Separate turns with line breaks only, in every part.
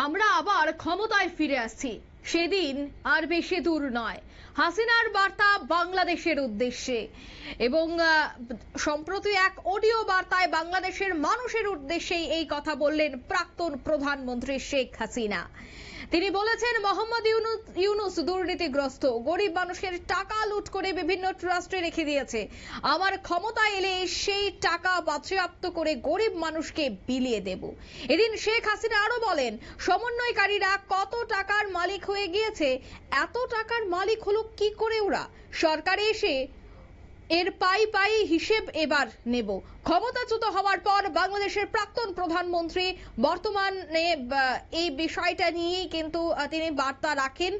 আমরা আবার ক্ষমতায় ফিরে আসছি, সেদিন আর বেশি দূর নয়। হাসিনার বার্তা বাংলাদেশের উদ্দেশ্যে এবং সম্প্রতি এক অডিও বার্তায় বাংলাদেশের মানুষের উদ্দেশ্যেই এই কথা বললেন প্রাক্তন প্রধানমন্ত্রী শেখ হাসিনা। তিনি বলেছেন, মোহাম্মদ ইউনূস দুর্নীতিগ্রস্ত, গরিব মানুষের টাকা লুট করে বিভিন্ন ট্রাস্টে রেখে দিয়েছে। আমার ক্ষমতা এলে সেই টাকা বাজেয়াপ্ত করে গরিব মানুষকে বিলিয়ে দেব। এদিন শেখ হাসিনা আরো বলেন, সমন্বয়কারীরা কত টাকার মালিক হয়ে গিয়েছে, এত টাকার মালিক হলো কি করে ওরা? সরকারে এসে এর পাই হিসেব এবার নেব। ক্ষমতাচ্যুত হওয়ার পর বাংলাদেশের প্রাক্তন প্রধানমন্ত্রী বর্তমানে এই বিষয়টা নিয়েই কিন্তু তিনি বার্তা রাখেন।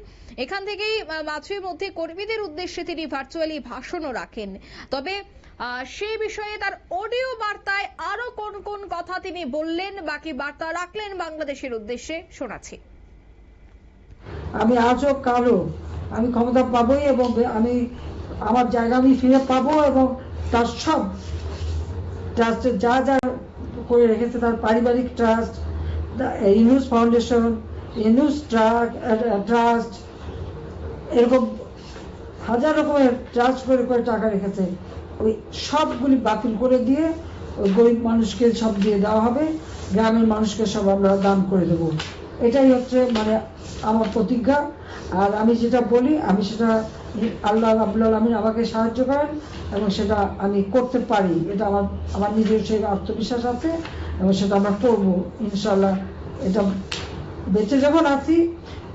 এখান থেকেই মাঝে মধ্যে কর্মীদের উদ্দেশ্যে তিনি ভার্চুয়ালি ভাষণও রাখেন। তবে সেই বিষয়ে তার অডিও বার্তায় আরো কোন কোন কথা তিনি বললেন, বাকি বার্তা রাখলেন বাংলাদেশের উদ্দেশ্যে, শোনাচ্ছি।
আমি আজও কালো, আমি ক্ষমতা পাবোই এবং আমি আমার জায়গা আমি ফিরে পাবো এবং তার সব ট্রাস্টে যা যা করে রেখেছে, তার পারিবারিক trust, Yunus foundation, Yunus trust, এরকম হাজার রকমের ট্রাস্ট করে করে টাকা রেখেছে, ওই সবগুলি বাতিল করে দিয়ে ওই গরিব মানুষকে সব দিয়ে দেওয়া হবে, গ্রামের মানুষকে সব আমরা দান করে দেব। এটাই হচ্ছে মানে আমার প্রতিজ্ঞা। আর আমি যেটা বলি, আমি সেটা আল্লাহ রাব্বুল আলামিন আমাকে সাহায্য করেন এবং সেটা আমি করতে পারি। এটা আমার নিজের সেই আত্মবিশ্বাস আছে এবং সেটা আমরা করবো ইনশাল্লাহ। এটা বেঁচে যখন আছি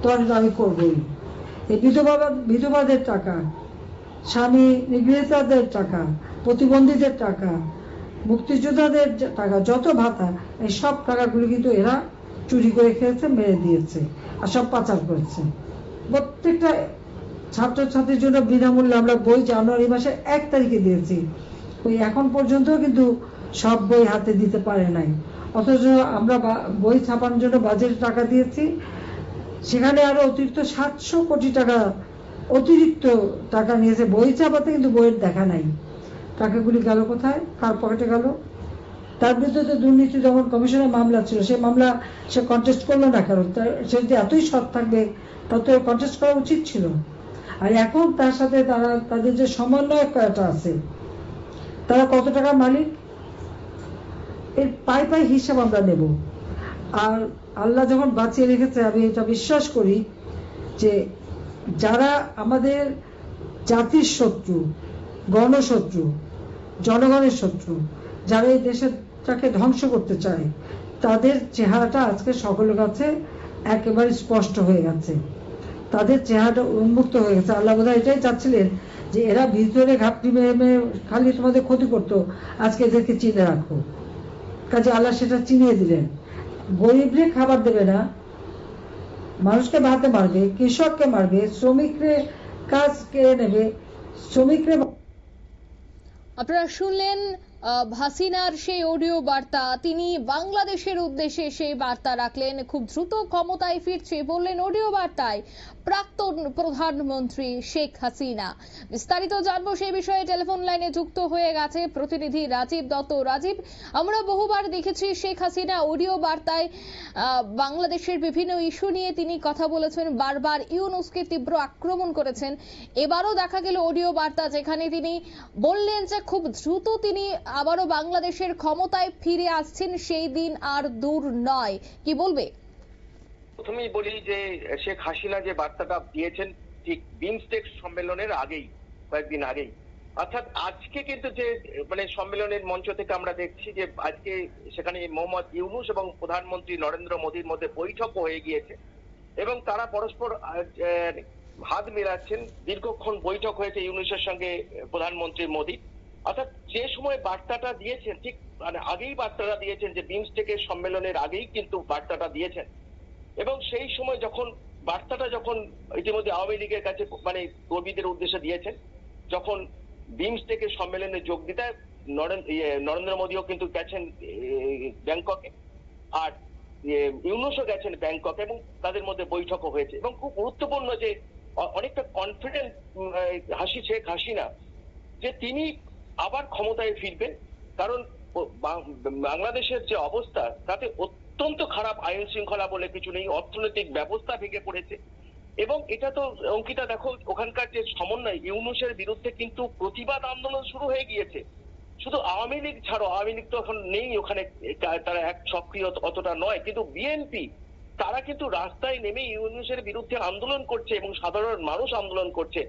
তখন এটা আমি করবোই। এই বিধবাদের টাকা, স্বামী নিগৃহীতাদের টাকা, প্রতিবন্ধীদের টাকা, মুক্তিযোদ্ধাদের টাকা, যত ভাতা, এই সব টাকাগুলো কিন্তু এরা চুরি করে খেয়েছে, মেরে দিয়েছে আর সব পাচার করেছে। প্রত্যেকটা ছাত্রছাত্রীর জন্য বিনামূল্যে আমরা বই জানুয়ারি মাসের 1 তারিখে দিয়েছি। ওই এখন পর্যন্ত কিন্তু সব বই হাতে দিতে পারে নাই, অথচ আমরা বই ছাপানোর জন্য বাজেটে টাকা দিয়েছি। সেখানে আরো অতিরিক্ত 700 কোটি টাকা অতিরিক্ত টাকা নিয়েছে বই ছাপাতে, কিন্তু বইয়ের দেখা নাই। টাকাগুলি গেল কোথায়, কার পকেটে গেল? তার বিরুদ্ধে তো দুর্নীতি দমন কমিশনের মামলা ছিল, সেই মামলা সে কন্টেস্ট করলো না। কারণ সে যদি এতই সৎ থাকবে তত কন্টেস্ট করা উচিত ছিল। আর এখন তার সাথে তাদের যে সমন্বয়কটা আছে, তারা কত টাকা মালিক, এর পাই হিসাব আমরা নেব। আর আল্লাহ যখন বাঁচিয়ে রেখেছে, আমি এটা বিশ্বাস করি যে যারা আমাদের জাতির শত্রু, গণশত্রু, জনগণের শত্রু, যারা এই দেশটাকে ধ্বংস করতে চায়, তাদের চেহারাটা আজকে সকলের কাছে একেবারে স্পষ্ট হয়ে গেছে। তাদের চেহারাটা উন্মুক্ত হয়ে গেছে। আল্লাহ বোধহয় এটাই চাচ্ছিলেন যে এরা ভিতরে ঘাপটি মেরে খালি তোমাদের ক্ষতি করতো, আজকে এদেরকে চিনে রাখো। কাজে আল্লাহ সেটা চিনিয়ে দিলেন। গরিবরে খাবার দেবে না, মানুষকে ভাতে মারবে, কৃষককে মারবে, শ্রমিকরে কাজ কেড়ে নেবে, শ্রমিকরে।
আপনারা শুনলেন হাসিনার সেই অডিও বার্তা। তিনি বাংলাদেশের উদ্দেশ্যে সেই বার্তা রাখলেন। খুব দ্রুত ক্ষমতায় ফিরছে বললেন অডিও বার্তায় প্রাক্তন প্রধানমন্ত্রী শেখ হাসিনা। বিস্তারিত জানবো সেই বিষয়ে টেলিফোন লাইনে যুক্ত হয়ে গেছে প্রতিনিধি রাজীব দত্ত। রাজীব, আমরা বহুবার দেখেছি শেখ হাসিনা অডিও বার্তায় বাংলাদেশের বিভিন্ন ইস্যু নিয়ে তিনি কথা বলেছেন, বারবার ইউনূসকে তীব্র আক্রমণ করেছেন। এবারও দেখা গেল অডিও বার্তা, যেখানে তিনি বললেন যে খুব দ্রুত তিনি আবারও বাংলাদেশের ক্ষমতায় ফিরে আসছেন, সেই দিন আর দূর নয়। কি বলবে?
প্রথমেই বলি যে শেখ হাসিনা যে বার্তাটা দিয়েছেন ঠিক বিমস্টেক সম্মেলনের আগেই, কয়েকদিন আগেই, অর্থাৎ আজকে কিন্তু যে মানে সম্মেলনের মঞ্চ থেকে আমরা দেখছি যে আজকে সেখানে মোহাম্মদ ইউনূস এবং প্রধানমন্ত্রী নরেন্দ্র মোদীর মধ্যে বৈঠক হয়ে গিয়েছে এবং তারা পরস্পর হাত মেলাচ্ছেন। দীর্ঘক্ষণ বৈঠক হয়েছে ইউনূসের সঙ্গে প্রধানমন্ত্রী মোদী। অর্থাৎ যে সময় বার্তাটা দিয়েছেন ঠিক মানে আগেই বার্তাটা দিয়েছেন, যে বিমস্টেকের সম্মেলনের আগেই কিন্তু বার্তাটা দিয়েছেন। এবং সেই সময় যখন বার্তাটা যখন ইতিমধ্যে আওয়ামী লীগের কাছে মানে কর্মীদের উদ্দেশ্যে দিয়েছেন, যখন বিমস্টেকের সম্মেলনে যোগ দিতে নরেন্দ্র মোদীও কিন্তু গেছেন ব্যাংককে, আর ইউনূসও গেছেন ব্যাংকক, এবং তাদের মধ্যে বৈঠকও হয়েছে। এবং খুব গুরুত্বপূর্ণ যে অনেকটা কনফিডেন্ট শেখ হাসিনা যে তিনি আবার ক্ষমতায় ফিরবেন, কারণ বাংলাদেশের যে অবস্থা তাতে অত্যন্ত খারাপ আইন শৃঙ্খলা বলে কিছু নেই, অর্থনৈতিক ব্যবস্থা ভেঙে পড়েছে। এবং এটা তো অঙ্কিতা দেখো, ওখানকার যে সমন্বয় ইউনূসের বিরুদ্ধে কিন্তু প্রতিবাদ আন্দোলন শুরু হয়ে গিয়েছে। শুধু আওয়ামী লীগ ছাড়ো, আওয়ামী লীগ তো এখন নেই ওখানে, তারা এক সক্রিয় অতটা নয়, কিন্তু বিএনপি তারা কিন্তু রাস্তায় নেমে ইউনূসের বিরুদ্ধে আন্দোলন করছে এবং সাধারণ মানুষ আন্দোলন করছে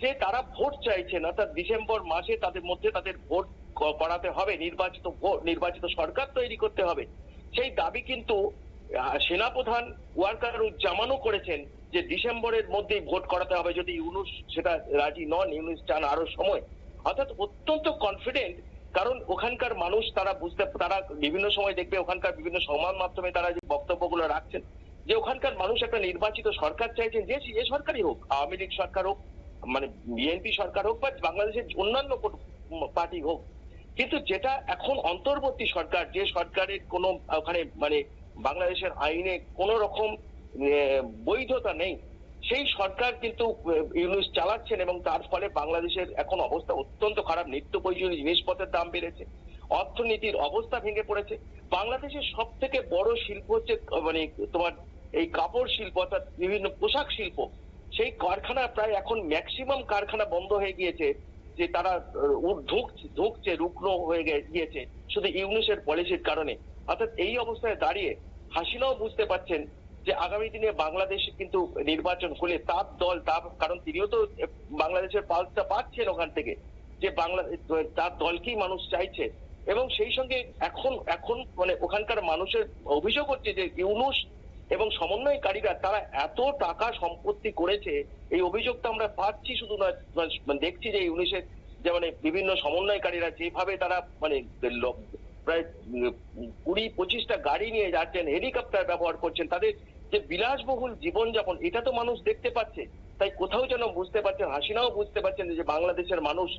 যে তারা ভোট চাইছেন, অর্থাৎ ডিসেম্বর মাসে তাদের মধ্যে তাদের ভোট করাতে হবে, নির্বাচিত সরকার তৈরি করতে হবে। সেই দাবি কিন্তু সেনাপ্রধান ওয়াকারুজ্জামানও করেছেন যে ডিসেম্বরের মধ্যেই ভোট করাতে হবে, যদি ইউনূস সেটা রাজি নন, ইউনূস চান আরো সময়। অর্থাৎ অত্যন্ত কনফিডেন্ট, কারণ ওখানকার মানুষ তারা বিভিন্ন সময় দেখবে ওখানকার বিভিন্ন সংবাদ মাধ্যমে তারা যে বক্তব্যগুলো রাখছেন যে ওখানকার মানুষ একটা নির্বাচিত সরকার চাইছেন, যে সরকারই হোক, আওয়ামী লীগ সরকার হোক, মানে বিএনপি সরকার হোক বা বাংলাদেশের অন্যান্য পার্টি হোক। কিন্তু যেটা এখন অন্তর্বর্তী সরকার, যে সরকারের কোনো ওখানে মানে বাংলাদেশের আইনে কোন রকম বৈধতা নেই, সেই সরকার কিন্তু ইউনূস চালাচ্ছেন এবং তার ফলে বাংলাদেশের এখন অবস্থা অত্যন্ত খারাপ। নিত্য প্রয়োজনীয় জিনিসপত্রের দাম বেড়েছে, অর্থনীতির অবস্থা ভেঙে পড়েছে। বাংলাদেশের সব থেকে বড় শিল্প হচ্ছে মানে তোমার এই কাপড় শিল্প, অর্থাৎ বিভিন্ন পোশাক শিল্প। সেই কারখানা প্রায় এখন ম্যাক্সিমাম কারখানা বন্ধ হয়ে গিয়েছে, যে তারা ধুঁকছে, রুগ্ন হয়ে গিয়েছে শুধু ইউনূসের পলিসির কারণে। অর্থাৎ এই অবস্থায় দাঁড়িয়ে হাসিনাও বুঝতে পারছেন যে আগামী দিনে বাংলাদেশে কিন্তু নির্বাচন হলে তার দল, কারণ তিনিও তো বাংলাদেশের পালসটা পাচ্ছেন ওখান থেকে, যে তার দলকেই মানুষ চাইছে। এবং সেই সঙ্গে এখন মানে ওখানকার মানুষের অভিযোগ হচ্ছে যে ইউনূস এবং সমন্বয়কারীরা তারা এত টাকা সম্পত্তি করেছে, এই অভিযোগটা আমরা পাচ্ছি। শুধু নয়, দেখছি যে ইউনূসের যে মানে বিভিন্ন সমন্বয়কারীরা যেভাবে তারা মানে প্রায় 20-25টা গাড়ি নিয়ে যাচ্ছেন, হেলিকপ্টার ব্যবহার করছেন, তাদের যে বিলাসবহুল জীবনযাপন, এটা তো মানুষ দেখতে পাচ্ছে। তাই কোথাও যেন বুঝতে পারছেন, হাসিনাও বুঝতে পারছেন যে বাংলাদেশের মানুষ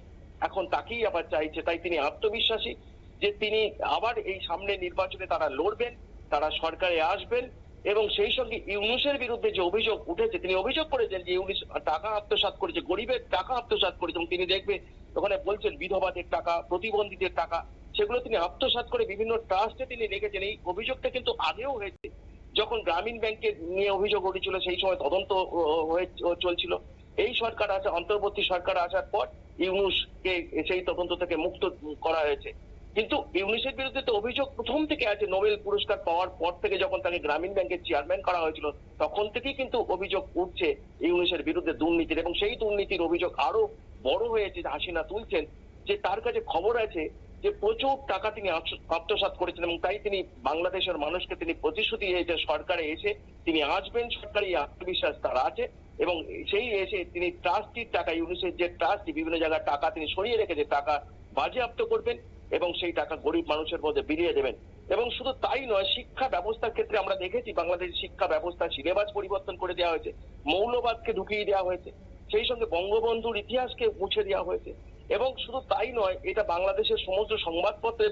এখন তাকেই আবার চাইছে। তাই তিনি আত্মবিশ্বাসী যে তিনি আবার এই সামনে নির্বাচনে তারা লড়বেন, তারা সরকারে আসবেন। এবং সেই সঙ্গে ইউনূসের বিরুদ্ধে যে অভিযোগ উঠেছে, তিনি অভিযোগ করেছেন যে ইউনূস টাকা আত্মসাৎ করেছে, গরিবের টাকা আত্মসাৎ করেছে। এবং তিনি দেখবে ওখানে বলছেন বিধবাদের টাকা, প্রতিবন্ধীদের টাকা, সেগুলো তিনি আত্মসাৎ করে বিভিন্ন ট্রাস্টে তিনি রেখেছেন। এই অভিযোগটা কিন্তু আগেও হয়েছে, যখন গ্রামীণ ব্যাংকের নিয়ে অভিযোগ উঠেছিল সেই সময় তদন্ত চলছিল। এই সরকার আছে, অন্তর্বর্তী সরকার আসার পর ইউনূসকে সেই তদন্ত থেকে মুক্ত করা হয়েছে। কিন্তু ইউনূসের বিরুদ্ধে তো অভিযোগ প্রথম থেকে আছে, নোবেল পুরস্কার পাওয়ার পর থেকে যখন তাকে গ্রামীণ ব্যাংকের চেয়ারম্যান করা হয়েছিল তখন থেকেই কিন্তু অভিযোগ উঠছে ইউনূসের বিরুদ্ধে দুর্নীতির। এবং সেই দুর্নীতির অভিযোগ আরো বড় হয়েছে, হাসিনা তুলছেন যে তার কাছে খবর আছে যে প্রচুর টাকা তিনি আত্মসাৎ করেছেন। এবং তাই তিনি বাংলাদেশের মানুষকে তিনি প্রতিশ্রুতি দিয়েছে সরকারে এসে তিনি আসবেন, সরকারি আত্মবিশ্বাস তার আছে। এবং সেই এসে তিনি ট্রাস্টির টাকা, ইউনূসের যে ট্রাস্টি বিভিন্ন জায়গায় টাকা তিনি সরিয়ে রেখেছে, টাকা বাজেয়াপ্ত করবেন এবং সেই টাকা গরিব মানুষের মধ্যে বিলিয়ে দেবেন। এবং শুধু তাই নয়, শিক্ষা ব্যবস্থার ক্ষেত্রে আমরা দেখেছি বাংলাদেশের শিক্ষা ব্যবস্থা সিলেবাস পরিবর্তন করে দেওয়া হয়েছে, মৌলবাদকে ঢুকিয়ে দেওয়া হয়েছে, সেই সঙ্গে বঙ্গবন্ধুর ইতিহাসকে মুছে দেওয়া হয়েছে। এবং শুধু তাই নয়, এটা বাংলাদেশের সমস্ত সংবাদপত্রে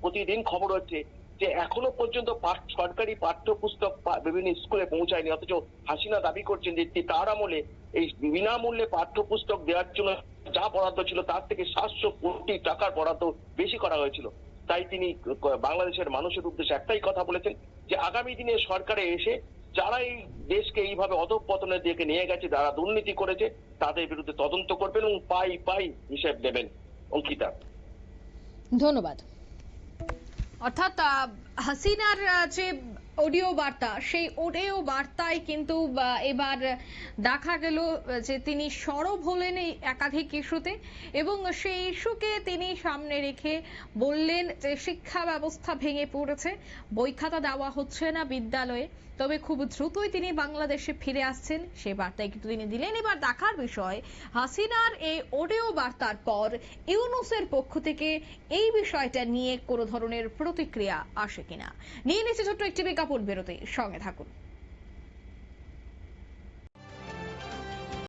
প্রতিদিন খবর হচ্ছে যে এখনো পর্যন্ত সরকারি পাঠ্যপুস্তক বিভিন্ন স্কুলে পৌঁছায়নি। অথচ হাসিনা দাবি করছেন যে তার আমলে এই বিনামূল্যে পাঠ্যপুস্তক দেওয়ার জন্য যা বরাদ্দ ছিল তার থেকে 700 কোটি টাকার বরাদ্দ বেশি করা হয়েছিল। তাই তিনি বাংলাদেশের মানুষের উদ্দেশ্যে একটাই কথা বলেছেন যে আগামী দিনে সরকারে এসে যারা এই দেশকে এইভাবে অধঃপতনের দিকে নিয়ে গেছে, যারা দুর্নীতি করেছে, তাদের বিরুদ্ধে তদন্ত করবেন এবং পাই হিসেব দেবেন। অঙ্কিতা,
ধন্যবাদ। অর্থাৎ হাসিনার যে অডিও বার্তা, সেই অডিও বার্তায় কিন্তু এবার দেখা গেল যে তিনি সরব হলেন এই একাধিক ইস্যুতে এবং সেই ইস্যুকে তিনি সামনে রেখে বললেন যে শিক্ষা ব্যবস্থা ভেঙে পড়েছে, বই খাতা দেওয়া হচ্ছে না বিদ্যালয়ে, তবে খুব দ্রুতই তিনি বাংলাদেশে ফিরে আসছেন, সে বার্তায় কিন্তু তিনি দিলেন। এবার দেখার বিষয় হাসিনার এই অডিও বার্তার পর ইউনূসের পক্ষ থেকে এই বিষয়টা নিয়ে কোনো ধরনের প্রতিক্রিয়া আসে কিনা। নিয়ে নিচ্ছে ছোট্ট একটি বিজ্ঞাপন বিরতি, সঙ্গে থাকুন।